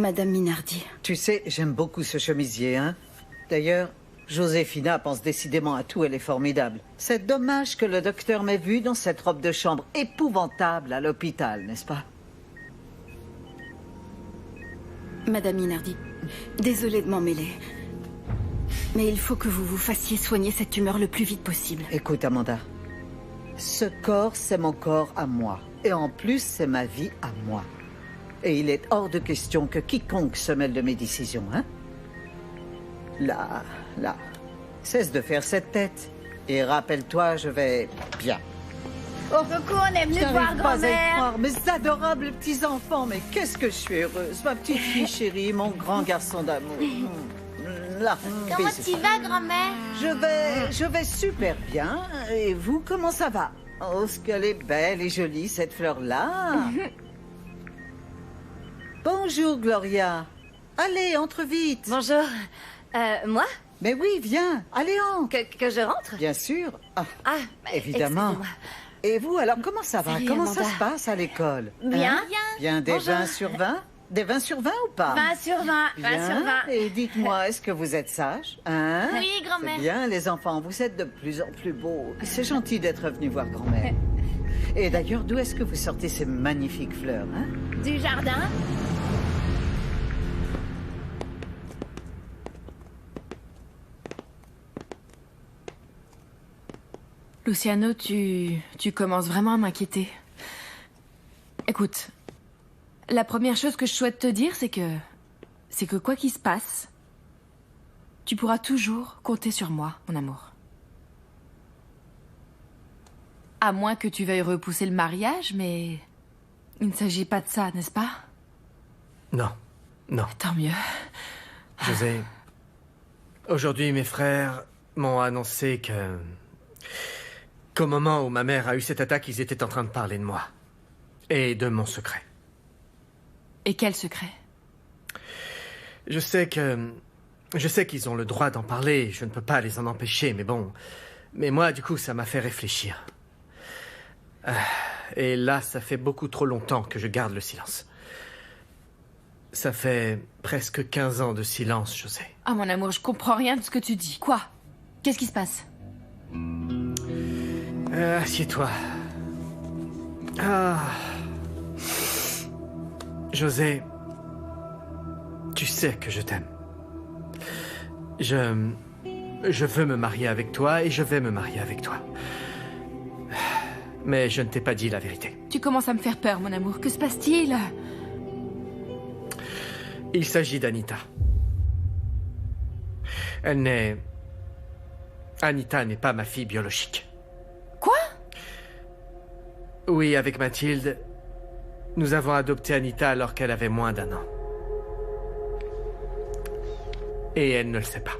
Madame Minardi. Tu sais, j'aime beaucoup ce chemisier, hein. D'ailleurs, Josefina pense décidément à tout, elle est formidable. C'est dommage que le docteur m'ait vu dans cette robe de chambre épouvantable à l'hôpital, n'est-ce pas? Madame Minardi, désolée de m'en mêler. Mais il faut que vous vous fassiez soigner cette tumeur le plus vite possible. Écoute, Amanda, ce corps, c'est mon corps à moi. Et en plus, c'est ma vie à moi. Et il est hors de question que quiconque se mêle de mes décisions, hein? Là, cesse de faire cette tête. Et rappelle-toi, je vais bien. Oh, coucou, on est venu te voir, J'arrive pas à y grand-mère. croire, mes adorables petits-enfants. Mais qu'est-ce que je suis heureuse. Ma petite fille chérie, mon grand garçon d'amour. Là, Comment bisous. tu vas, grand-mère? Je vais super bien. Et vous, comment ça va? Oh, ce qu'elle est belle et jolie, cette fleur-là. Bonjour, Gloria. Allez, entre vite. Bonjour. Moi? Mais oui, viens. Allez, entre. Que je rentre? Bien sûr. Ah, Ah, évidemment. excusez-moi. Et vous, alors, comment ça va? Salut, Comment ça Amanda. se passe à l'école? Bien. Hein? Bien, des Bonjour. 20 sur 20? Des 20 sur 20 ou pas? 20 sur 20. 20 Bien. sur 20. Et dites-moi, est-ce que vous êtes sage? Hein? Oui, grand-mère. C'est bien, les enfants, vous êtes de plus en plus beaux. C'est gentil d'être venu voir grand-mère. Et d'ailleurs, d'où est-ce que vous sortez ces magnifiques fleurs, hein? Du jardin? Luciano, tu commences vraiment à m'inquiéter. Écoute, la première chose que je souhaite te dire, c'est que quoi qu'il se passe, tu pourras toujours compter sur moi, mon amour. À moins que tu veuilles repousser le mariage, mais il ne s'agit pas de ça, n'est-ce pas? Non, non. Tant mieux. José, aujourd'hui, mes frères m'ont annoncé qu'au moment où ma mère a eu cette attaque, ils étaient en train de parler de moi. Et de mon secret. Et quel secret? Je sais qu'ils ont le droit d'en parler, je ne peux pas les en empêcher, mais bon. Mais moi, du coup, ça m'a fait réfléchir. Et là, ça fait beaucoup trop longtemps que je garde le silence. Ça fait presque 15 ans de silence, José. Ah, mon amour, je comprends rien de ce que tu dis. Quoi? Qu'est-ce qui se passe? Assieds-toi. Ah. José, tu sais que je t'aime. Je veux me marier avec toi et je vais me marier avec toi. Mais je ne t'ai pas dit la vérité. Tu commences à me faire peur, mon amour. Que se passe-t-il? Il s'agit d'Anita. Anita n'est pas ma fille biologique. Quoi? Oui, avec Mathilde, nous avons adopté Anita alors qu'elle avait moins d'1 an. Et elle ne le sait pas.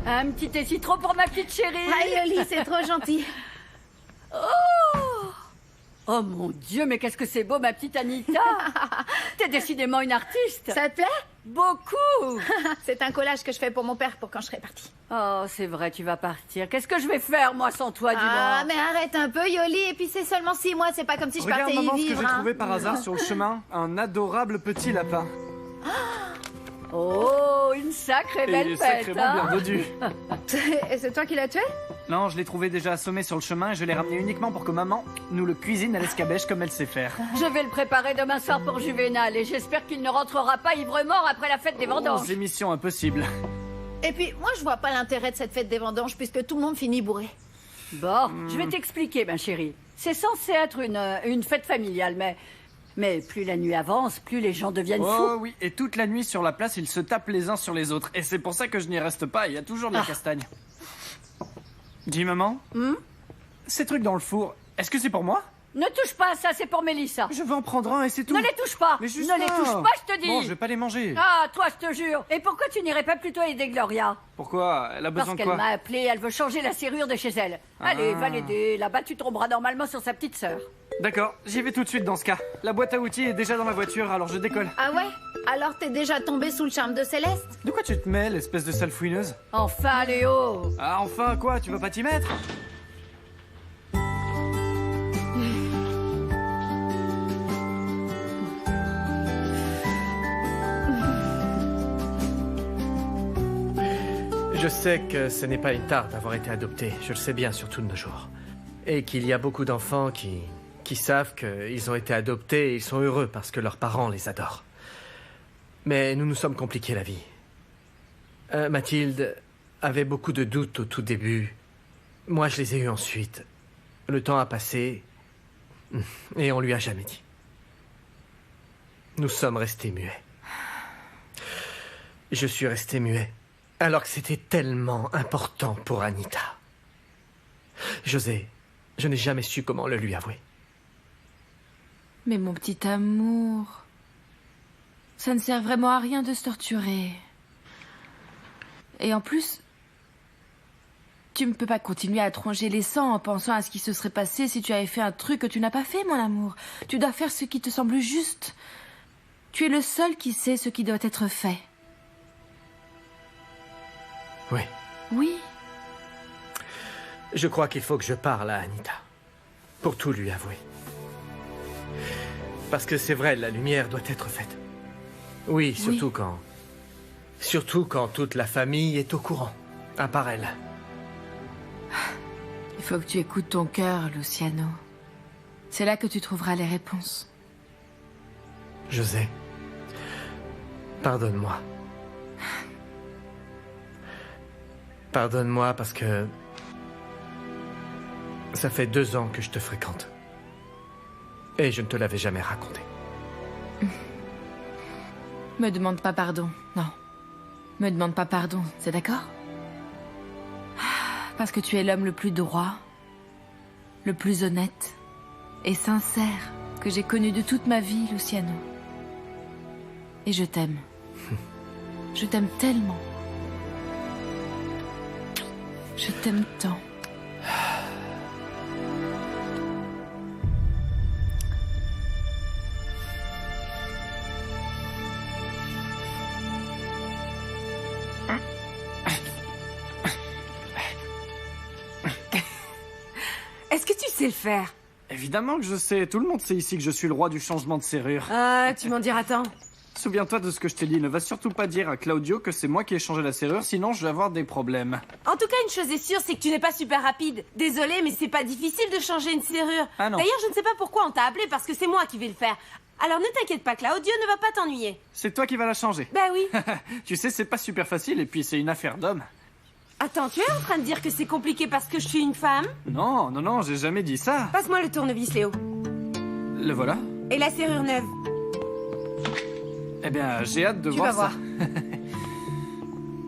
Un petit essai-trop pour ma petite chérie. Ah, Yoli, c'est trop gentil. Oh mon Dieu, mais qu'est-ce que c'est beau, ma petite Anita. T'es décidément une artiste. Ça te plaît? Beaucoup. C'est un collage que je fais pour mon père pour quand je serai partie. Oh, c'est vrai, tu vas partir. Qu'est-ce que je vais faire, moi, sans toi, dis-moi? Ah, mais arrête un peu, Yoli. Et puis c'est seulement 6 mois, c'est pas comme si je Regarde, partais maman, y ce que vivre. j'ai hein. trouvé par hasard sur le chemin. Un adorable petit lapin. Oh, une sacrée Et belle il est fête, sacrément hein. bien dodu. Et c'est toi qui l'as tué? Non, je l'ai trouvé déjà assommé sur le chemin et je l'ai ramené uniquement pour que maman nous le cuisine à l'escabèche comme elle sait faire. Je vais le préparer demain soir pour Juvénal et j'espère qu'il ne rentrera pas ivre-mort après la fête des vendanges. C'est mission impossible. Et puis, moi, je vois pas l'intérêt de cette fête des vendanges puisque tout le monde finit bourré. Bon, je vais t'expliquer, ma chérie. C'est censé être une fête familiale, mais plus la nuit avance, plus les gens deviennent Oh fous. oui, et toute la nuit sur la place, ils se tapent les uns sur les autres. Et c'est pour ça que je n'y reste pas, il y a toujours de la castagne. Dis, maman, ces trucs dans le four, est-ce que c'est pour moi? Ne touche pas à ça, c'est pour Mélissa. Je vais en prendre un et c'est tout. Ne les touche pas. Mais juste Ne les un. touche pas, je te dis. Bon, je vais pas les manger. Ah, toi, je te jure. Et pourquoi tu n'irais pas plutôt aider Gloria? Pourquoi? Elle a besoin Parce de qu'elle quoi? m'a appelé, elle veut changer la serrure de chez elle. Allez, va l'aider. Là-bas, tu tomberas normalement sur sa petite sœur. D'accord, j'y vais tout de suite dans ce cas. La boîte à outils est déjà dans la voiture, alors je décolle. Ah ouais? Alors t'es déjà tombé sous le charme de Céleste? De quoi tu te mêles, espèce de sale fouineuse? Enfin, Léo! Ah, enfin, quoi? Tu vas pas t'y mettre? Je sais que ce n'est pas une tare d'avoir été adopté, je le sais bien, surtout de nos jours. Et qu'il y a beaucoup d'enfants qui savent qu'ils ont été adoptés et ils sont heureux parce que leurs parents les adorent. Mais nous nous sommes compliqués la vie. Mathilde avait beaucoup de doutes au tout début. Moi, je les ai eus ensuite. Le temps a passé et on lui a jamais dit. Nous sommes restés muets. Je suis resté muet. Alors que c'était tellement important pour Anita. José, je n'ai jamais su comment le lui avouer. Mais mon petit amour, ça ne sert vraiment à rien de se torturer. Et en plus, tu ne peux pas continuer à te ronger les sangs en pensant à ce qui se serait passé si tu avais fait un truc que tu n'as pas fait, mon amour. Tu dois faire ce qui te semble juste. Tu es le seul qui sait ce qui doit être fait. Oui. Oui. Je crois qu'il faut que je parle à Anita. Pour tout lui avouer. Parce que c'est vrai, la lumière doit être faite. Oui, surtout quand... Surtout quand toute la famille est au courant. À part elle. Il faut que tu écoutes ton cœur, Luciano. C'est là que tu trouveras les réponses. José. Pardonne-moi. Pardonne-moi parce que... Ça fait 2 ans que je te fréquente. Et je ne te l'avais jamais raconté. Me demande pas pardon, non. Me demande pas pardon, c'est d'accord? Parce que tu es l'homme le plus droit, le plus honnête et sincère que j'ai connu de toute ma vie, Luciano. Et je t'aime. Je t'aime tellement. Je t'aime tant. Est-ce que tu sais le faire? Évidemment que je sais. Tout le monde sait ici que je suis le roi du changement de serrure. Ah, tu m'en diras tant. Souviens-toi de ce que je t'ai dit. Ne va surtout pas dire à Claudio que c'est moi qui ai changé la serrure, sinon je vais avoir des problèmes. En tout cas, une chose est sûre, c'est que tu n'es pas super rapide. Désolée, mais c'est pas difficile de changer une serrure. Ah non. D'ailleurs, je ne sais pas pourquoi on t'a appelé, parce que c'est moi qui vais le faire. Alors ne t'inquiète pas, Claudio ne va pas t'ennuyer. C'est toi qui vas la changer. Bah oui. Tu sais, c'est pas super facile et puis c'est une affaire d'homme. Attends, tu es en train de dire que c'est compliqué parce que je suis une femme? Non, non, non, j'ai jamais dit ça. Passe-moi le tournevis, Léo. Le voilà. Et la serrure neuve. Eh bien, j'ai hâte de Tu voir vas ça. voir.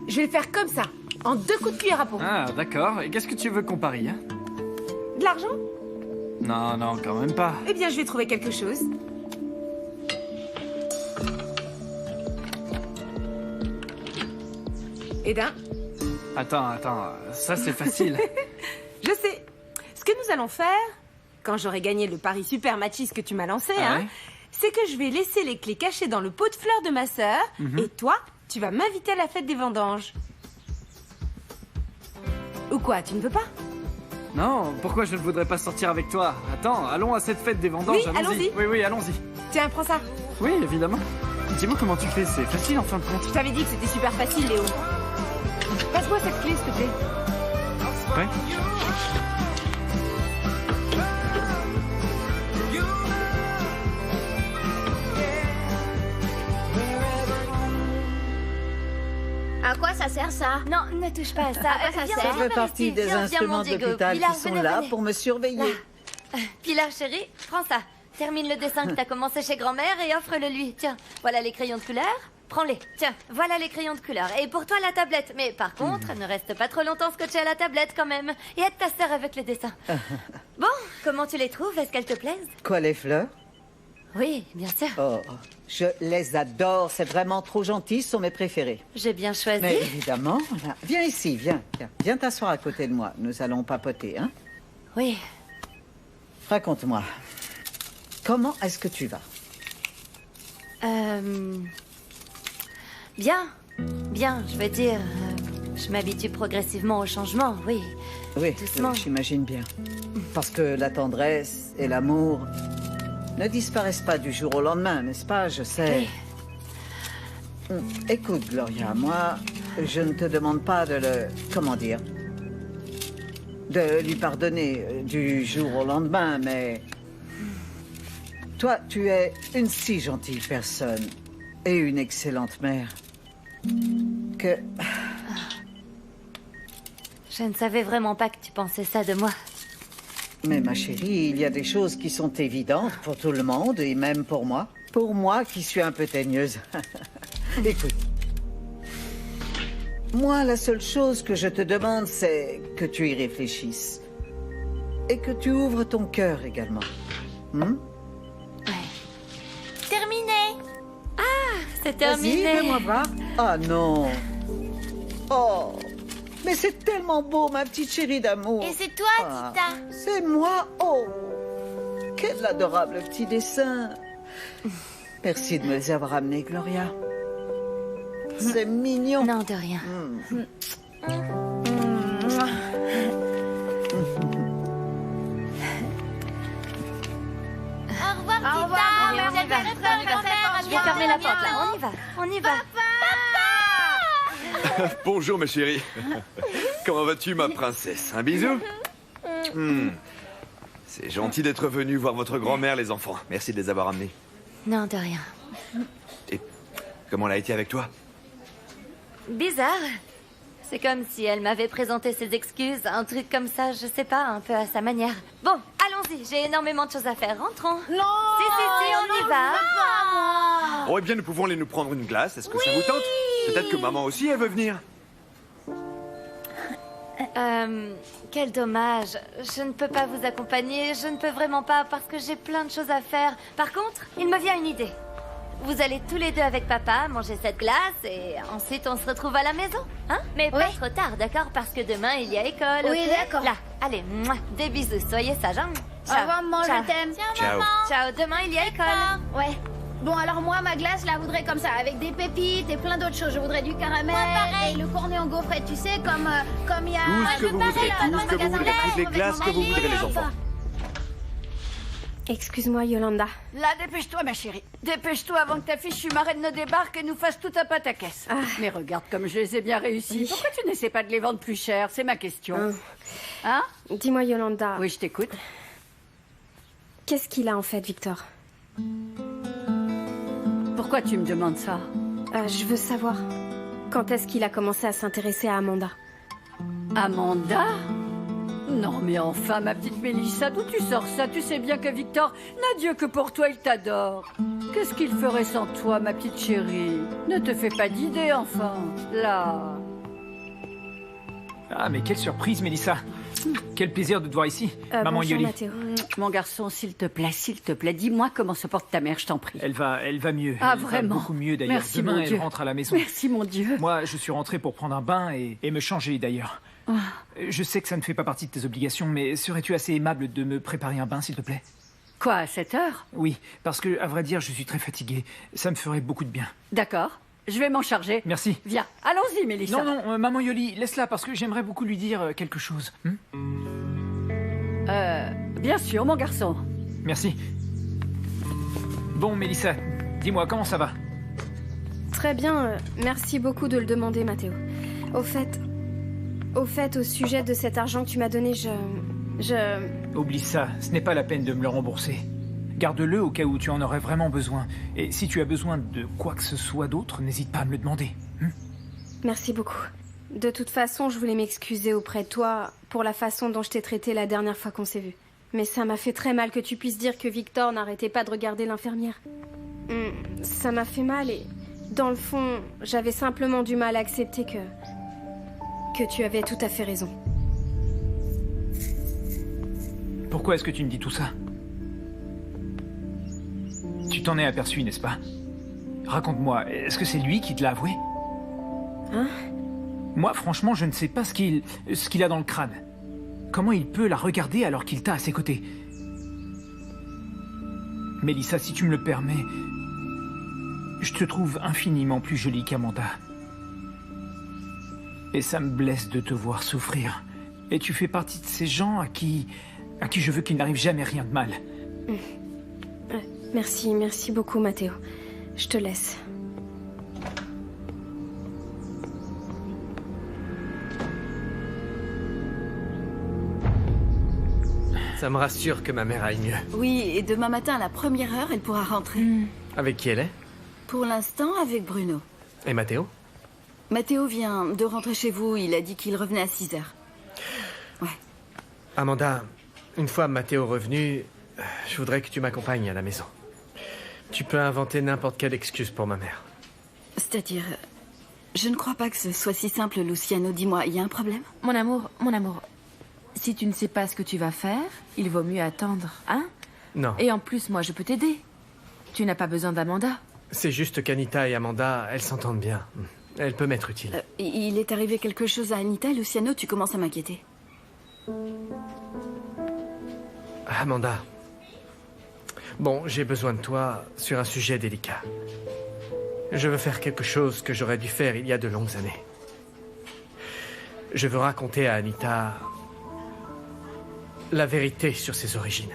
Je vais le faire comme ça, en 2 coups de cuillère à peau. Ah, d'accord. Et qu'est-ce que tu veux qu'on parie, hein? De l'argent? Non, non, quand même pas. Eh bien, je vais trouver quelque chose. Et d'un. Attends, ça c'est facile. Je sais. Ce que nous allons faire, quand j'aurai gagné le pari super machiste que tu m'as lancé, Ah ouais? c'est que je vais laisser les clés cachées dans le pot de fleurs de ma sœur, et toi, tu vas m'inviter à la fête des vendanges. Ou quoi, tu ne veux pas? Non, pourquoi je ne voudrais pas sortir avec toi? Attends, allons à cette fête des vendanges, Oui, allons-y. Oui, oui, allons-y. Tiens, prends ça. Oui, évidemment. Dis-moi comment tu fais, c'est facile en fin de compte. Je t'avais dit que c'était super facile, Léo. Passe-moi cette clé, s'il te plaît. Ouais. À quoi ça sert ça? Non, ne touche pas à ça. À quoi ça Viens, sert Ça viens fait par partie ici. des Viens, instruments mon Diego. d'hôpital Pilar, qui sont venez, là venez. pour me surveiller. Pilar, chérie, prends ça. Termine le dessin que t'as commencé chez grand-mère et offre-le lui. Tiens, voilà les crayons de couleur. Prends-les. Tiens, voilà les crayons de couleur. Et pour toi, la tablette. Mais par contre, ne reste pas trop longtemps scotché à la tablette quand même. Et aide ta sœur avec les dessins. Bon, comment tu les trouves? Est-ce qu'elles te plaisent? Quoi, les fleurs? Oui, bien sûr. Oh, je les adore. C'est vraiment trop gentil. Ce sont mes préférés. J'ai bien choisi. Mais évidemment, voilà. Viens ici, viens. Viens t'asseoir à côté de moi. Nous allons papoter, hein? Oui. Raconte-moi. Comment est-ce que tu vas? Bien. Bien, je veux dire... je m'habitue progressivement au changement, oui. Oui, Doucement. j'imagine bien. Parce que la tendresse et l'amour ne disparaissent pas du jour au lendemain, n'est-ce pas? Je sais. Oui. Écoute, Gloria, moi, je ne te demande pas de le... Comment dire? De lui pardonner du jour au lendemain, mais... Toi, tu es une si gentille personne et une excellente mère que... Je ne savais vraiment pas que tu pensais ça de moi. Mais ma chérie, il y a des choses qui sont évidentes pour tout le monde et même pour moi. Pour moi qui suis un peu teigneuse. Écoute. Moi, la seule chose que je te demande, c'est que tu y réfléchisses. Et que tu ouvres ton cœur également. Ouais. Terminé. C'est Vas-y, terminé. fais-moi voir. Ah non. Oh. Mais c'est tellement beau, ma petite chérie d'amour. Et c'est toi, Ah, Tita. c'est moi. Oh. Quel adorable petit dessin. Merci de me les avoir amenés, Gloria. C'est mignon. Non, de rien. Au revoir, Tita. Au revoir, Merci, on y va. grand-mère. Je vais fermer la porte, là. On y va. On y va. Bonjour, ma chérie. Comment vas-tu, ma princesse? Un bisou? C'est gentil d'être venu voir votre grand-mère, les enfants. Merci de les avoir amenés. Non, de rien. Et comment elle a été avec toi? Bizarre. C'est comme si elle m'avait présenté ses excuses, un truc comme ça, je sais pas, un peu à sa manière. Bon, allons-y, j'ai énormément de choses à faire, rentrons. Non. Si, on y va. Oh, eh bien, nous pouvons aller nous prendre une glace. Est-ce que ça vous tente? Peut-être que maman aussi, elle veut venir. Quel dommage. Je ne peux pas vous accompagner, je ne peux vraiment pas parce que j'ai plein de choses à faire. Par contre, il me vient une idée. Vous allez tous les deux avec papa manger cette glace et ensuite on se retrouve à la maison, hein? Mais pas trop tard, d'accord? Parce que demain il y a école. Oui, ok? d'accord. Là, allez, mouah, des bisous, soyez sages, hein? Au revoir, maman, ciao. je t'aime. Ciao. Ciao, demain il y a école. Ouais. Bon, alors moi, ma glace, je la voudrais comme ça, avec des pépites et plein d'autres choses. Je voudrais du caramel et le cornet en gaufrette, tu sais, comme il y a... Tout ce que vous voudrez, dans tout le ce que vous magasin voudrez, Lèvres, toutes les avec glaces que vous maman. voudrez, les enfants. Excuse-moi, Yolanda. Là, dépêche-toi, ma chérie. Dépêche-toi avant que ta fichue marraine ne débarque et nous fasse tout un pataquès. Mais regarde comme je les ai bien réussis. Oui. Pourquoi tu n'essaies pas de les vendre plus cher? C'est ma question. Hein? Dis-moi, Yolanda. Oui, je t'écoute. Qu'est-ce qu'il a en fait, Victor? Pourquoi tu me demandes ça? Je veux savoir. Quand est-ce qu'il a commencé à s'intéresser à Amanda? Amanda? Non, mais enfin, ma petite Mélissa, d'où tu sors ça? Tu sais bien que Victor n'a Dieu que pour toi, il t'adore. Qu'est-ce qu'il ferait sans toi, ma petite chérie? Ne te fais pas d'idée, enfin. Là. Ah, mais quelle surprise, Mélissa. Quel plaisir de te voir ici. Maman Bonjour, Yoli. Mathéo. Mon garçon, s'il te plaît, dis-moi comment se porte ta mère, je t'en prie. Elle va mieux. Ah, Elle va vraiment? beaucoup mieux, d'ailleurs. Merci, Demain, mon elle Dieu. rentre à la maison. Merci, mon Dieu. Moi, je suis rentré pour prendre un bain et me changer, d'ailleurs. Je sais que ça ne fait pas partie de tes obligations, mais serais-tu assez aimable de me préparer un bain, s'il te plaît? Quoi, à cette heure? Oui, parce que, à vrai dire, je suis très fatigué. Ça me ferait beaucoup de bien. D'accord, je vais m'en charger. Merci. Viens, allons-y, Mélissa. Non, maman Yoli, laisse-la, parce que j'aimerais beaucoup lui dire quelque chose. Bien sûr, mon garçon. Merci. Bon, Mélissa, dis-moi, comment ça va? Très bien, merci beaucoup de le demander, Mathéo. Au fait, au sujet de cet argent que tu m'as donné, Oublie ça, ce n'est pas la peine de me le rembourser. Garde-le au cas où tu en aurais vraiment besoin. Et si tu as besoin de quoi que ce soit d'autre, n'hésite pas à me le demander. Merci beaucoup. De toute façon, je voulais m'excuser auprès de toi pour la façon dont je t'ai traité la dernière fois qu'on s'est vu. Mais ça m'a fait très mal que tu puisses dire que Victor n'arrêtait pas de regarder l'infirmière. Ça m'a fait mal et, dans le fond, j'avais simplement du mal à accepter que tu avais tout à fait raison. Pourquoi est-ce que tu me dis tout ça? Tu t'en es aperçu, n'est-ce pas? Raconte-moi, est-ce que c'est lui qui te l'a avoué? Hein? Moi, franchement, je ne sais pas ce qu'il a dans le crâne. Comment il peut la regarder alors qu'il t'a à ses côtés? Mélissa, si tu me le permets, je te trouve infiniment plus jolie qu'Amanda. Et ça me blesse de te voir souffrir. Et tu fais partie de ces gens à qui je veux qu'il n'arrive jamais rien de mal. Merci beaucoup, Mathéo. Je te laisse. Ça me rassure que ma mère aille mieux. Oui, et demain matin, à la première heure, elle pourra rentrer. Avec qui elle est? Pour l'instant, avec Bruno. Et Mathéo? Mathéo vient de rentrer chez vous. Il a dit qu'il revenait à 6 heures. Ouais. Amanda, une fois Mathéo revenu, je voudrais que tu m'accompagnes à la maison. Tu peux inventer n'importe quelle excuse pour ma mère. C'est-à-dire... Je ne crois pas que ce soit si simple, Luciano. Dis-moi, il y a un problème? Mon amour, si tu ne sais pas ce que tu vas faire, il vaut mieux attendre, hein? Non. Et en plus, moi, je peux t'aider. Tu n'as pas besoin d'Amanda. C'est juste qu'Anita et Amanda, elles s'entendent bien. Elle peut m'être utile. Il est arrivé quelque chose à Anita, Luciano, tu commences à m'inquiéter. Amanda. Bon, j'ai besoin de toi sur un sujet délicat. Je veux faire quelque chose que j'aurais dû faire il y a de longues années. Je veux raconter à Anita la vérité sur ses origines.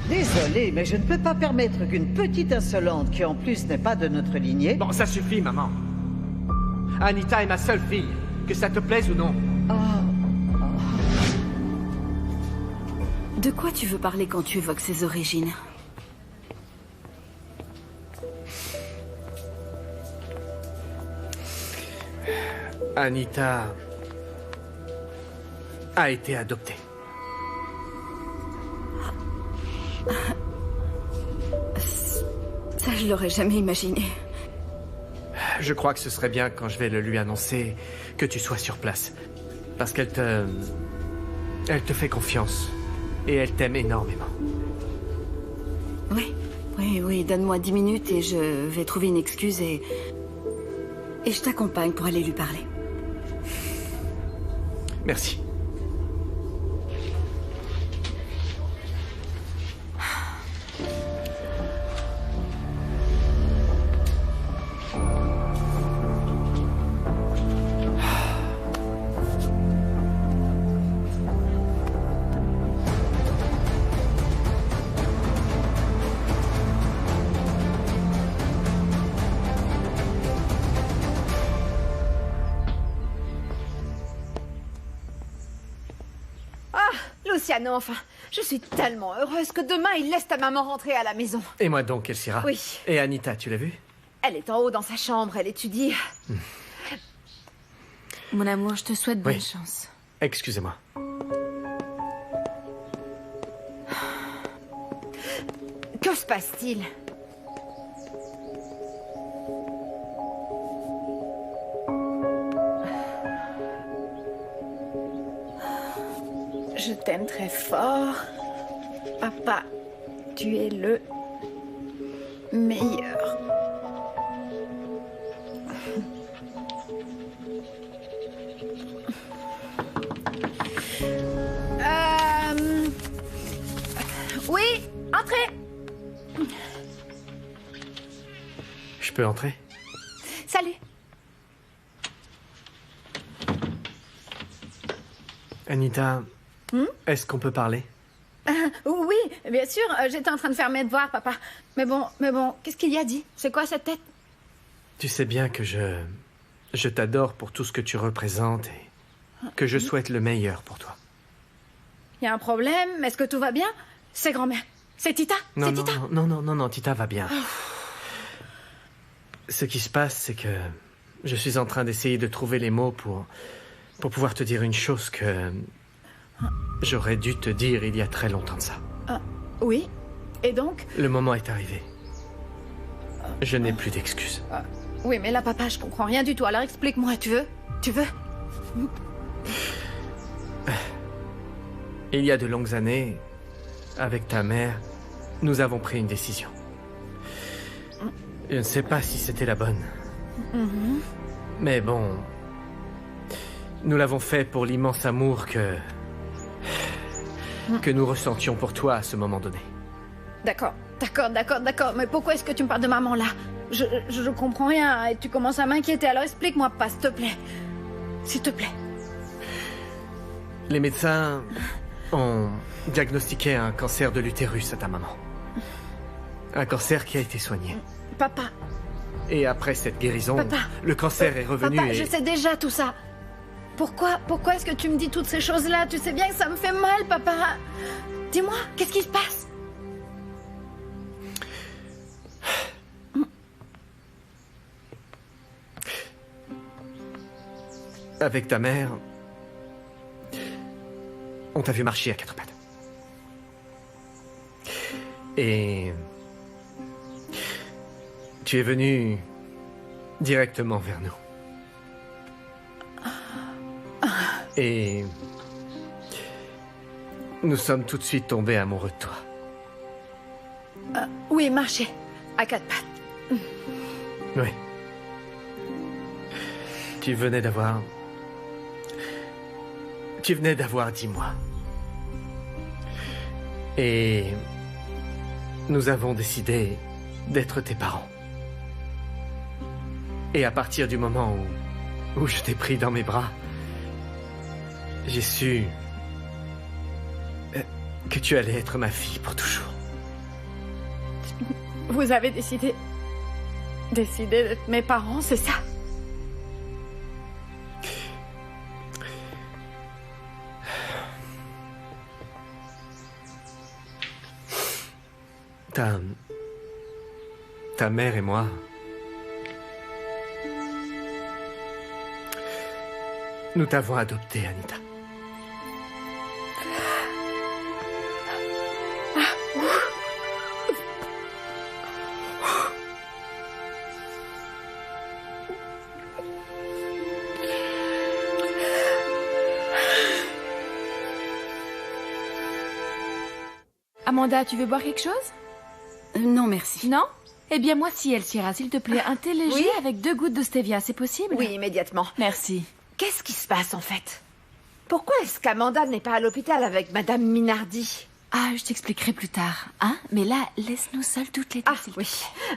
Désolé, mais je ne peux pas permettre qu'une petite insolente, qui en plus n'est pas de notre lignée... Bon, ça suffit, maman. Anita est ma seule fille, que ça te plaise ou non. De quoi tu veux parler quand tu évoques ses origines? Anita a été adoptée. Ça, je l'aurais jamais imaginé. Je crois que ce serait bien quand je vais le lui annoncer que tu sois sur place. Parce qu'elle te fait confiance. Et elle t'aime énormément. Oui, donne-moi 10 minutes et je vais trouver une excuse et je t'accompagne pour aller lui parler. Merci. Luciano, enfin, je suis tellement heureuse que demain, il laisse ta maman rentrer à la maison. Et moi donc, Elsira? Oui. Et Anita, tu l'as vue? Elle est en haut dans sa chambre, elle étudie. Mon amour, je te souhaite bonne chance. Excusez-moi. Que se passe-t-il? Je t'aime très fort. Papa, tu es le meilleur. Oui, entrez. Je peux entrer? Salut. Anita, est-ce qu'on peut parler? Oui, bien sûr. J'étais en train de faire mes devoirs, papa. Mais bon, qu'est-ce qu'il y a dit? C'est quoi cette tête? Tu sais bien que je t'adore pour tout ce que tu représentes et que je souhaite le meilleur pour toi. Il y a un problème? Est-ce que tout va bien? C'est grand-mère. C'est Tita? Non, Tita va bien. Ce qui se passe, c'est que je suis en train d'essayer de trouver les mots pour pouvoir te dire une chose que j'aurais dû te dire il y a très longtemps de ça. Oui. Et donc? Le moment est arrivé. Je n'ai plus d'excuses. Oui, mais là, papa, je comprends rien du tout. Alors explique-moi, tu veux? Il y a de longues années, avec ta mère, nous avons pris une décision. Je ne sais pas si c'était la bonne. Mais bon, nous l'avons fait pour l'immense amour que nous ressentions pour toi à ce moment donné. D'accord. Mais pourquoi est-ce que tu me parles de maman là? Je comprends rien et tu commences à m'inquiéter. Alors explique-moi pas, s'il te plaît. S'il te plaît. Les médecins ont diagnostiqué un cancer de l'utérus à ta maman. Un cancer qui a été soigné. Papa. Et après cette guérison, Papa. le cancer est revenu Papa, et... je sais déjà tout ça. Pourquoi est-ce que tu me dis toutes ces choses-là? Tu sais bien que ça me fait mal, papa. Dis-moi, qu'est-ce qui se passe? Avec ta mère, on t'a vu marcher à quatre pattes. Et tu es venu directement vers nous. Et nous sommes tout de suite tombés amoureux de toi. Oui, marcher à quatre pattes. Oui. Tu venais d'avoir 10 mois. Et nous avons décidé d'être tes parents. Et à partir du moment où je t'ai pris dans mes bras, j'ai su que tu allais être ma fille pour toujours. Vous avez décidé d'être mes parents, c'est ça? Ta mère et moi, nous t'avons adopté, Anita. Amanda, tu veux boire quelque chose? Non, merci. Non? Eh bien, moi, si, Elsiera, s'il te plaît, un thé léger avec 2 gouttes de stevia, c'est possible? Oui, immédiatement. Merci. Qu'est-ce qui se passe, en fait? Pourquoi est-ce qu'Amanda n'est pas à l'hôpital avec Madame Minardi? Ah, je t'expliquerai plus tard, hein? Mais là, laisse-nous seuls toutes les deux, s'il te plaît.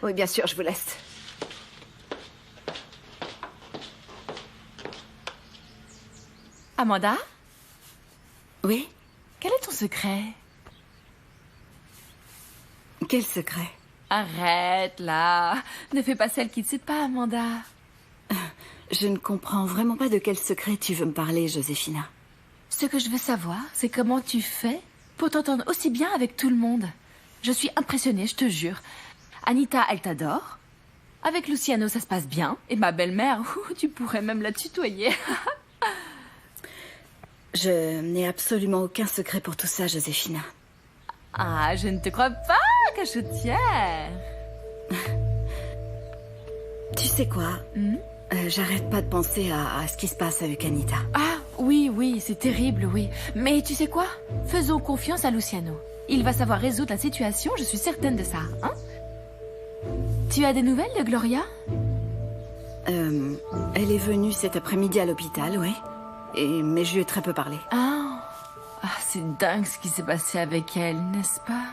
Oui, bien sûr, je vous laisse. Amanda? Oui? Quel est ton secret? Quel secret? Arrête, là. Ne fais pas celle qui ne sait pas, Amanda. Je ne comprends vraiment pas de quel secret tu veux me parler, Joséphina. Ce que je veux savoir, c'est comment tu fais pour t'entendre aussi bien avec tout le monde. Je suis impressionnée, je te jure. Anita, elle t'adore. Avec Luciano, ça se passe bien. Et ma belle-mère, tu pourrais même la tutoyer. Je n'ai absolument aucun secret pour tout ça, Joséphina. Ah, je ne te crois pas, cachotière. Tu sais quoi? J'arrête pas de penser à ce qui se passe avec Anita. Ah, oui, c'est terrible, oui. Mais tu sais quoi? Faisons confiance à Luciano. Il va savoir résoudre la situation, je suis certaine de ça, hein? Tu as des nouvelles de Gloria? Elle est venue cet après-midi à l'hôpital, oui. Mais je lui ai très peu parlé. Ah, c'est dingue ce qui s'est passé avec elle, n'est-ce pas?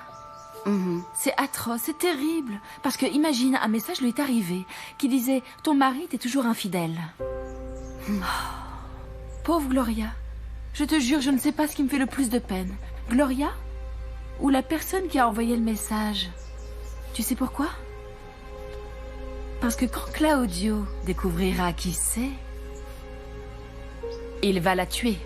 C'est atroce, c'est terrible. Parce que imagine, un message lui est arrivé qui disait « Ton mari t'est toujours infidèle ». Pauvre Gloria. Je te jure, je ne sais pas ce qui me fait le plus de peine. Gloria ou la personne qui a envoyé le message? Tu sais pourquoi? Parce que quand Claudio découvrira qui c'est, il va la tuer.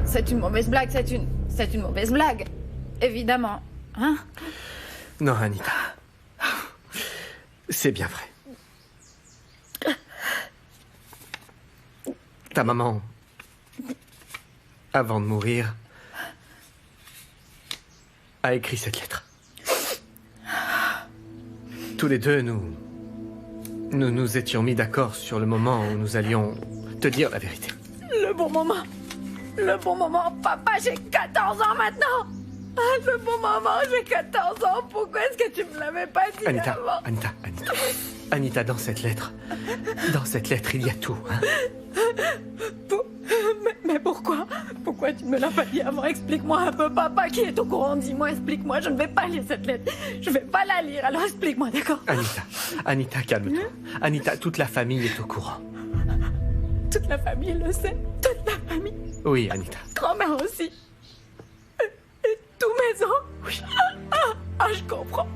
C'est une mauvaise blague, c'est une mauvaise blague. Évidemment. Hein? Non, Anita. C'est bien vrai. Ta maman, avant de mourir, a écrit cette lettre. Tous les deux, nous étions mis d'accord sur le moment où nous allions te dire la vérité. Le bon moment. Le bon moment. Papa, j'ai 14 ans maintenant. Ah, le bon moment, j'ai 14 ans. Pourquoi est-ce que tu me l'avais pas dit Anita, avant? Anita. Anita, dans cette lettre, il y a tout. Hein. Mais pourquoi? Pourquoi tu ne me l'as pas dit avant? Explique-moi un peu, papa, qui est au courant? Dis-moi, explique-moi. Je ne vais pas lire cette lettre. Je ne vais pas la lire, alors explique-moi, d'accord? Anita, calme-toi. Anita, toute la famille est au courant. Toute la famille le sait. Toute la famille. Oui, Anita. Grand-mère aussi. Et tous mes os. Oui. Je comprends.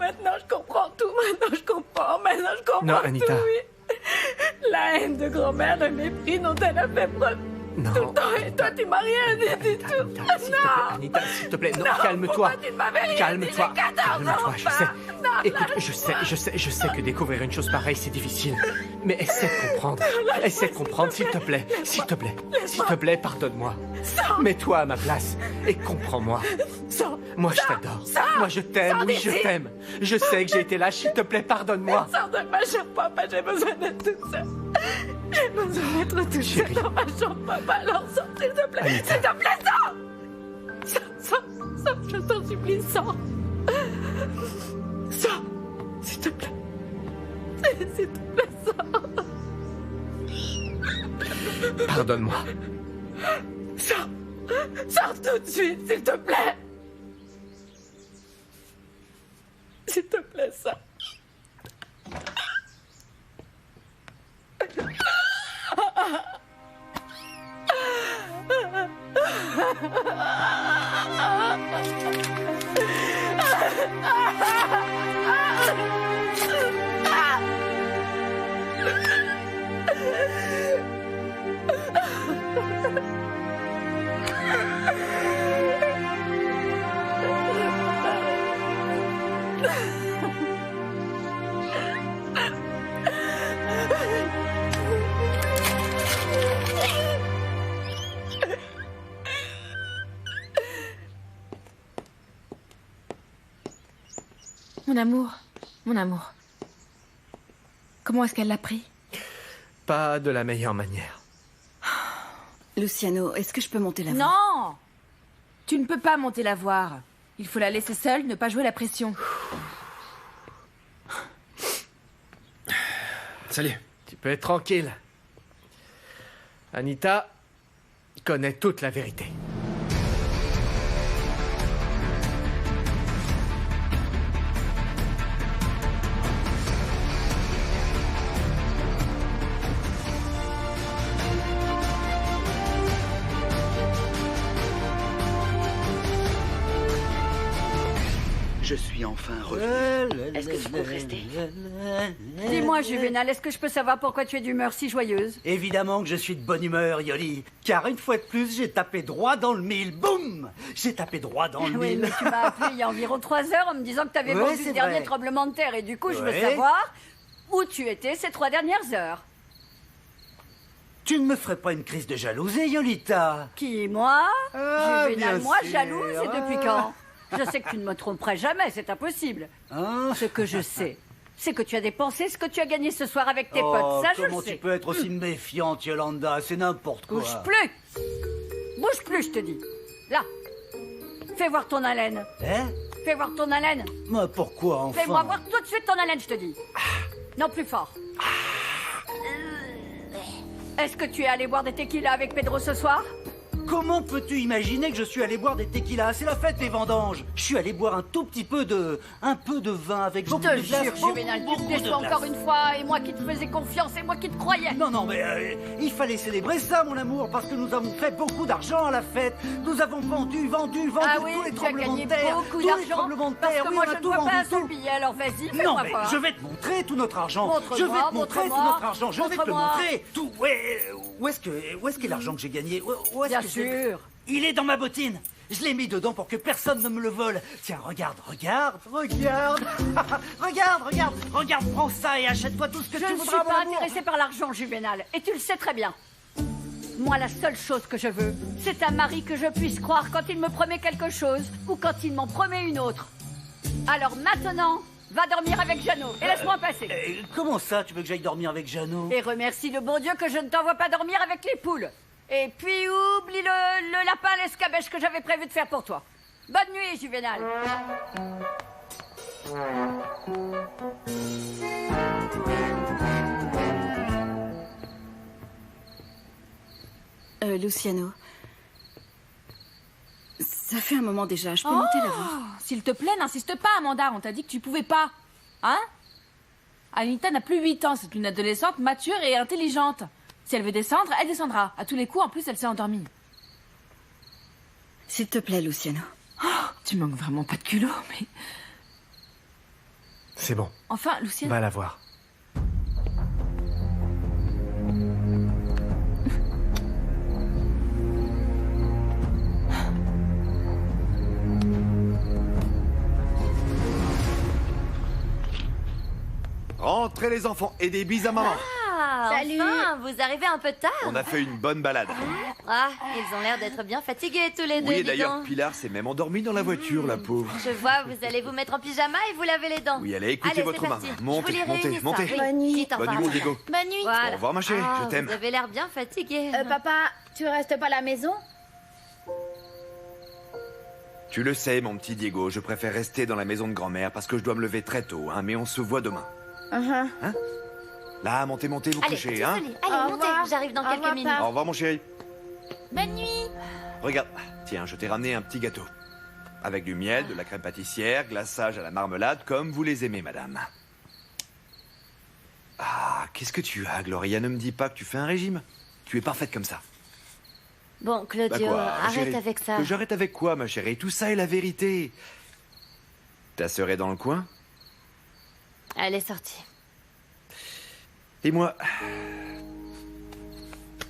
Maintenant, je comprends tout. Maintenant, je comprends. Non, Anita. Tout, oui. La haine de grand-mère, le mépris dont elle a fait preuve. Non. Tout le temps, et toi, tu m'as rien dit du tout. Anita, s'il te plaît, non, calme-toi. Calme-toi, je sais. Écoute, je sais que découvrir une chose pareille, c'est difficile. Mais essaie de comprendre. Essaie de comprendre, s'il te plaît. S'il te plaît, pardonne-moi. Mets-toi à ma place et comprends-moi. Moi, je t'adore. Moi, je t'aime, oui, je t'aime. Je sais que j'ai été lâche, s'il te plaît, pardonne-moi. Sors de ma chambre, papa, j'ai besoin d'être toute seule. J'ai besoin d'être toute seule dans ma chambre, papa. Alors, sors, s'il te plaît. Anita. S'il te plaît, sors, je t'en supplie, sors. Sors, s'il te plaît. S'il te plaît, sors. Pardonne-moi. Sors tout de suite, s'il te plaît. S'il te plaît, sors. Mon amour. Comment est-ce qu'elle l'a pris? Pas de la meilleure manière. Luciano, est-ce que je peux monter la voir? Non! Tu ne peux pas monter la voir. Il faut la laisser seule, ne pas jouer la pression. Salut. Tu peux être tranquille. Anita connaît toute la vérité. Je suis enfin revenu. Est-ce que tu peux rester? Dis-moi, Juvénal, est-ce que je peux savoir pourquoi tu es d'humeur si joyeuse? Évidemment que je suis de bonne humeur, Yoli. Car une fois de plus, j'ai tapé droit dans le mille. Boum! J'ai tapé droit dans le Oui, mille. mais tu m'as appelé il y a environ 3 heures en me disant que tu avais Ouais, vendu c'est le dernier vrai. tremblement de terre. Et du coup, je veux Ouais. savoir où tu étais ces 3 dernières heures. Tu ne me ferais pas une crise de jalousie, Yolita? Qui, moi? Ah, Juvénal, bien moi, sûr. jalouse, et depuis quand? Je sais que tu ne me tromperais jamais, c'est impossible. Ce que je sais, c'est que tu as dépensé ce que tu as gagné ce soir avec tes potes. Ça, je le comment sais. tu peux être aussi méfiante, Yolanda? C'est n'importe quoi. Bouge plus! Bouge plus, je te dis. Là. Fais voir ton haleine. Hein? Fais voir ton haleine. Mais pourquoi, enfin? Fais-moi voir tout de suite ton haleine, je te dis. Non, plus fort. Est-ce que tu es allé boire des tequilas avec Pedro ce soir? Comment peux-tu imaginer que je suis allé boire des tequilas? C'est la fête des vendanges. Je suis allé boire un tout petit peu de... un peu de vin avec Je beaucoup te de glace. jure, Juvénal, tu me déçois encore une fois, et moi qui te faisais confiance, et moi qui te croyais. Non, mais il fallait célébrer ça, mon amour, parce que nous avons fait beaucoup d'argent à la fête. Nous avons vendu Ah oui, tous les tu as tremblements gagné de terre. beaucoup Tous les d'argent. tremblements de Parce terre, que oui, moi, on a je ne tout vois vendu, pas un tout. seul billet, alors vas-y, Non, fais-moi mais voir. je vais te montrer tout notre argent. Montre-moi, Je vais te montrer tout montre-moi, notre argent. Je vais te le montre-moi. montrer. Tout. Ouais, où est-ce qu'est l'argent que j'ai gagné? Où est-ce Bien que sûr. Il est dans ma bottine. Je l'ai mis dedans pour que personne ne me le vole. Tiens, regarde. Regarde, prends ça et achète-toi tout ce que Je tu ne suis voudras, mon pas amour. intéressée par l'argent, Juvénal, et tu le sais très bien. Moi, la seule chose que je veux, c'est un mari que je puisse croire quand il me promet quelque chose ou quand il m'en promet une autre. Alors maintenant, va dormir avec Jeannot et laisse-moi passer. Comment ça, tu veux que j'aille dormir avec Jeannot? Et remercie le bon Dieu que je ne t'envoie pas dormir avec les poules. Et puis oublie le lapin, l'escabèche que j'avais prévu de faire pour toi. Bonne nuit, Juvénal. Luciano. Ça fait un moment déjà, je peux monter la voir. S'il te plaît, n'insiste pas, Amanda. On t'a dit que tu pouvais pas. Hein? Anita n'a plus 8 ans. C'est une adolescente mature et intelligente. Si elle veut descendre, elle descendra. À tous les coups, en plus, elle s'est endormie. S'il te plaît, Luciano. Oh, tu manques vraiment pas de culot, mais... C'est bon. Enfin, Luciano... Va la voir. Rentrez les enfants et des bises à maman. Ah, Salut. enfin, vous arrivez un peu tard. On a fait une bonne balade. Ah, ils ont l'air d'être bien fatigués tous les deux. Oui, et dis d'ailleurs, donc. Pilar s'est même endormie dans la voiture, la pauvre. Je vois, vous allez vous mettre en pyjama et vous laver les dents. Oui, allez, écoutez Allez, votre c'est maman. parti. Montez, Je vous les montez, réunis, montez. ça. Oui. Bonne nuit. Vite, au Bonne revoir, nuit, madame. Diego. Bonne nuit. Voilà. Au revoir, ma chérie, je t'aime. Vous avez l'air bien fatigué. Papa, tu restes pas à la maison? Tu le sais, mon petit Diego, je préfère rester dans la maison de grand-mère parce que je dois me lever très tôt, hein, mais on se voit demain. Hein? Là, montez, montez, vous Allez, couchez, petit hein? Sully, allez, montez, j'arrive dans quelques minutes. Au revoir, mon chéri. Bonne nuit. Regarde, tiens, je t'ai ramené un petit gâteau. Avec du miel, de la crème pâtissière, glaçage à la marmelade, comme vous les aimez, madame. Ah, qu'est-ce que tu as, Gloria? Ne me dis pas que tu fais un régime. Tu es parfaite comme ça. Bon, Claudio, Bah quoi, arrête chérie? avec ça. Que j'arrête avec quoi, ma chérie? Tout ça est la vérité. Ta sœur est dans le coin? Elle est sortie. Et moi,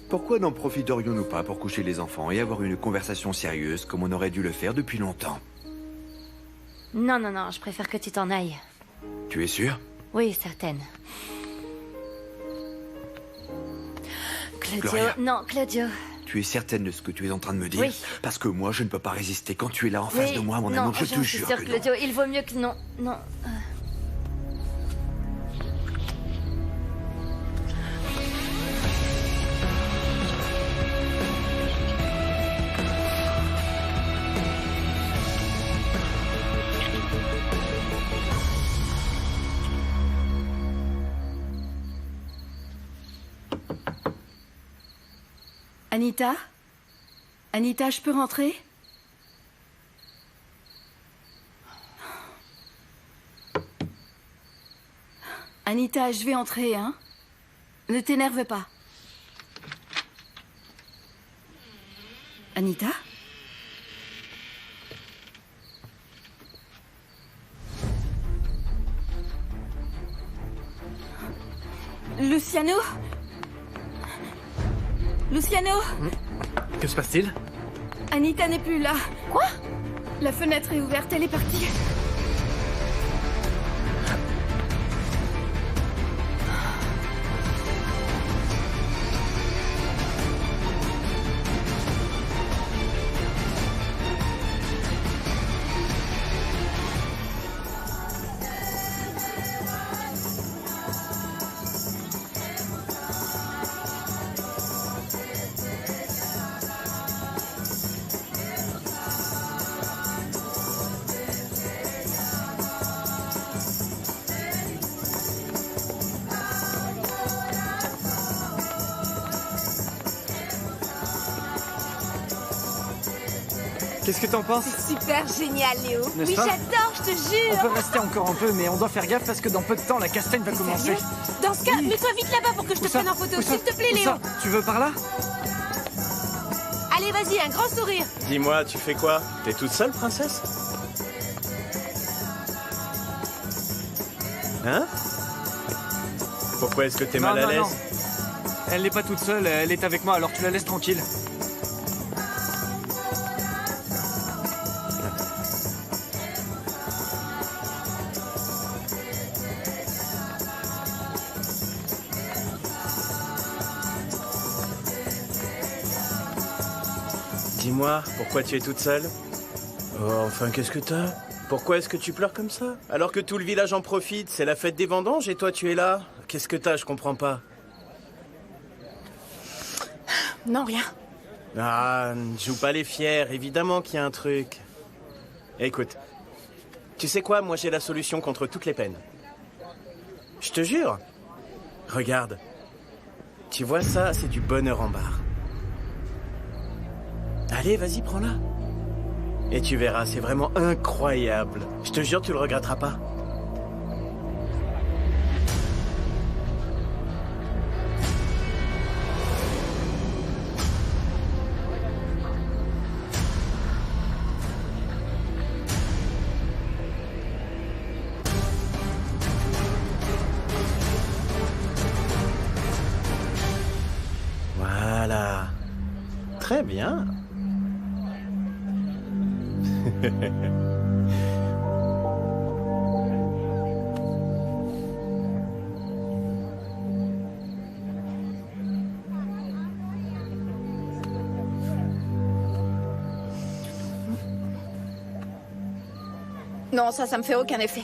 pourquoi n'en profiterions-nous pas pour coucher les enfants et avoir une conversation sérieuse comme on aurait dû le faire depuis longtemps? Non, non, non, je préfère que tu t'en ailles. Tu es sûre? Oui, certaine. Claudio, Gloria. non, Claudio. Tu es certaine de ce que tu es en train de me dire? Oui. Parce que moi, je ne peux pas résister quand tu es là en face Oui, de moi, mon non, amour, je te j'en suis jure sûre, que non. Claudio, il vaut mieux que non, non. Anita? Anita, je peux rentrer? Anita, je vais entrer, hein? Ne t'énerve pas. Anita? Luciano? Luciano? Que se passe-t-il? Anita n'est plus là. Quoi? La fenêtre est ouverte, elle est partie. Qu'est-ce que t'en penses? Super génial, Léo. N'est-ce Oui, pas? j'adore, je te On jure. peut rester encore un peu, mais on doit faire gaffe parce que dans peu de temps, la castagne va commencer. Sérieux? Dans ce cas, mets-toi vite là-bas pour que je te prenne en photo, s'il te plaît, Où Léo. ça? Tu veux par là? Allez, vas-y, un grand sourire. Dis-moi, tu fais quoi? T'es toute seule, princesse? Hein? Pourquoi est-ce que t'es mal à l'aise? Non. Elle n'est pas toute seule, elle est avec moi, alors tu la laisses tranquille. Dis-moi, pourquoi tu es toute seule? Oh, enfin, qu'est-ce que t'as? Pourquoi est-ce que tu pleures comme ça? Alors que tout le village en profite, c'est la fête des vendanges et toi tu es là? Qu'est-ce que t'as? Je comprends pas. Non, rien. Ah, joue pas les fiers, évidemment qu'il y a un truc. Écoute, Tu sais quoi, moi j'ai la solution contre toutes les peines. Je te jure. Regarde. Tu vois ça, c'est du bonheur en barre. Allez, vas-y, prends-la. Et tu verras, c'est vraiment incroyable. Je te jure, tu le regretteras pas. Voilà. Très bien. Non, ça me fait aucun effet.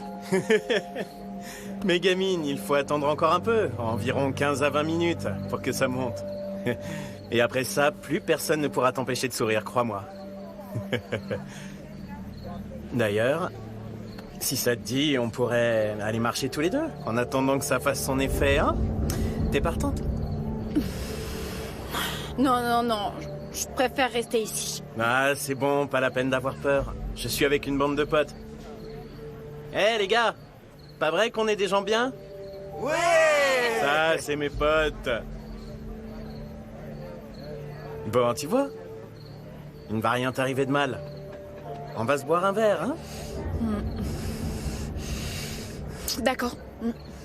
Mais gamine, il faut attendre encore un peu, environ 15 à 20 minutes, pour que ça monte. Et après ça, plus personne ne pourra t'empêcher de sourire, crois-moi. D'ailleurs, si ça te dit, on pourrait aller marcher tous les deux, en attendant que ça fasse son effet, hein? T'es partante? Non, je préfère rester ici. Ah, c'est bon, pas la peine d'avoir peur. Je suis avec une bande de potes. Hé, les gars, pas vrai qu'on est des gens bien? Ouais! Ça, c'est mes potes. Bon, tu vois, il ne va rien t'arriver de mal. On va se boire un verre, hein? D'accord.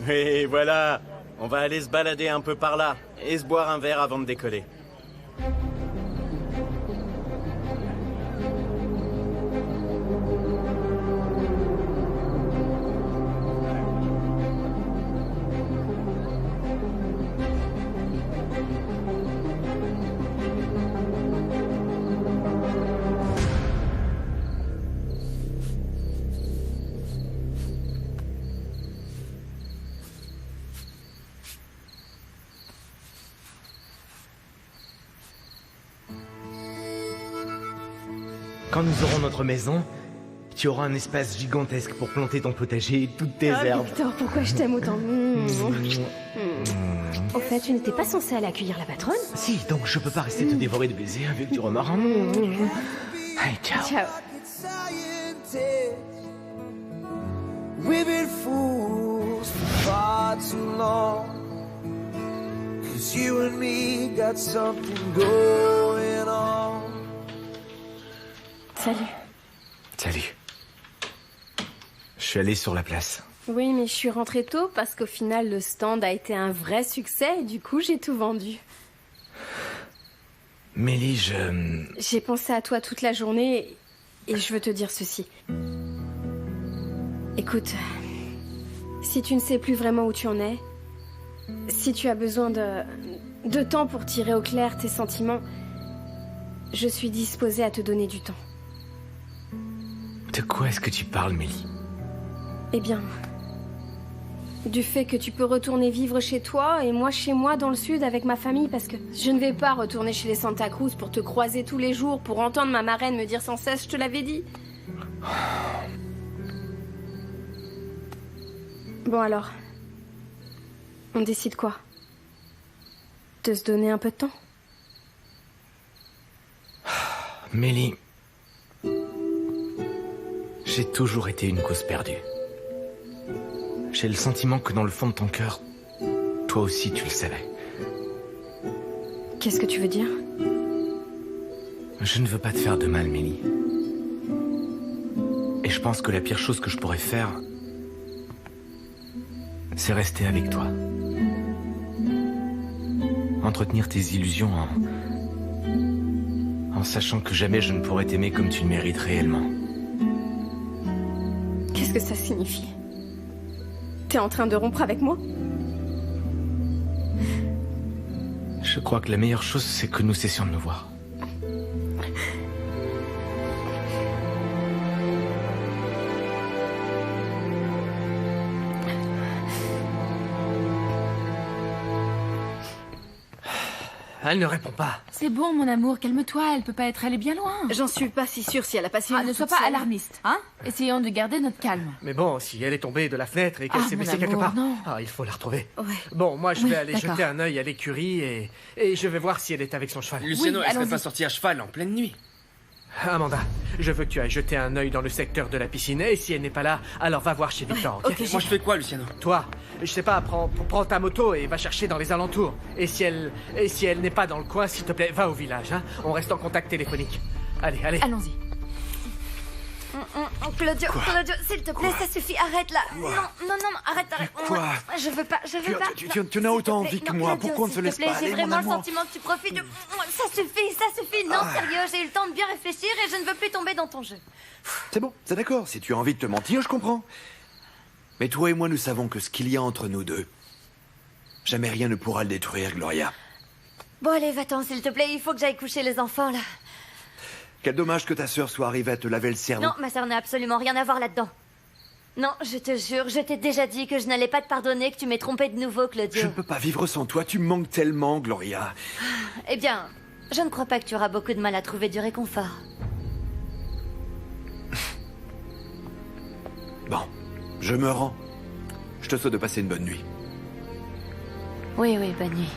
Et voilà, on va aller se balader un peu par là et se boire un verre avant de décoller. Quand nous aurons notre maison, tu auras un espace gigantesque pour planter ton potager et toutes tes herbes. Victor, pourquoi je t'aime autant? Au fait, tu n'étais pas censé aller accueillir la patronne? Si, donc je peux pas rester te dévorer de baisers avec du romarin. Allez, ciao. Ciao. We've been fools for far too long. 'Cause you and me got something going on. Salut. Salut. Je suis allé sur la place. Oui, mais je suis rentrée tôt parce qu'au final, le stand a été un vrai succès et du coup, j'ai tout vendu. Mélie, J'ai pensé à toi toute la journée et je veux te dire ceci. Écoute, si tu ne sais plus vraiment où tu en es, si tu as besoin de temps pour tirer au clair tes sentiments, je suis disposée à te donner du temps. De quoi est-ce que tu parles, Mélie? Eh bien, du fait que tu peux retourner vivre chez toi et moi chez moi dans le sud avec ma famille parce que je ne vais pas retourner chez les Santa Cruz pour te croiser tous les jours, pour entendre ma marraine me dire sans cesse « je te l'avais dit ». Bon alors, on décide quoi? De se donner un peu de temps? Mélie, j'ai toujours été une cause perdue. J'ai le sentiment que dans le fond de ton cœur, toi aussi tu le savais. Qu'est-ce que tu veux dire? Je ne veux pas te faire de mal, Mélie. Et je pense que la pire chose que je pourrais faire, c'est rester avec toi. Entretenir tes illusions en sachant que jamais je ne pourrais t'aimer comme tu le mérites réellement. Qu'est-ce que ça signifie? T'es en train de rompre avec moi? Je crois que la meilleure chose, c'est que nous cessions de nous voir. Elle ne répond pas. C'est bon, mon amour, calme-toi, elle peut pas être allée bien loin. J'en suis pas si sûre si elle a passé une Ne heure sois toute pas seule. alarmiste, hein? Essayons de garder notre calme. Mais bon, si elle est tombée de la fenêtre et qu'elle s'est mon blessée quelque amour, part... non. Ah, il faut la retrouver. Ouais. Bon, moi, je Oui, vais aller d'accord. jeter un œil à l'écurie et je vais voir si elle est avec son cheval. Luciano, Oui, elle serait allons-y. pas sortie à cheval en pleine nuit. Amanda, je veux que tu ailles jeter un œil dans le secteur de la piscine et si elle n'est pas là, alors va voir chez Victor, ok? Moi, je fais quoi, Luciano? Toi, je sais pas, prends ta moto et va chercher dans les alentours. Et si elle n'est pas dans le coin, s'il te plaît, va au village, hein? On reste en contact téléphonique. Allez. Allons-y. Claudio, s'il te plaît, ça suffit, arrête là. Non, arrête. Quoi? Je veux pas. Tu n'as autant envie que moi. Pourquoi on ne se laisse pas aller, J'ai mon vraiment le amour? sentiment que tu profites de... Ça suffit. Non, sérieux, j'ai eu le temps de bien réfléchir et je ne veux plus tomber dans ton jeu. C'est bon, c'est d'accord. Si tu as envie de te mentir, je comprends. Mais toi et moi, nous savons que ce qu'il y a entre nous deux, jamais rien ne pourra le détruire, Gloria. Bon, allez, va-t'en, s'il te plaît. Il faut que j'aille coucher les enfants, là. Quel dommage que ta sœur soit arrivée à te laver le cerveau. Non, ma sœur n'a absolument rien à voir là-dedans. Non, je te jure, je t'ai déjà dit que je n'allais pas te pardonner, que tu m'aies trompé de nouveau, Claudio. Je ne peux pas vivre sans toi. Tu me manques tellement, Gloria. Eh bien, je ne crois pas que tu auras beaucoup de mal à trouver du réconfort. Bon, je me rends. Je te souhaite de passer une bonne nuit. Oui, bonne nuit.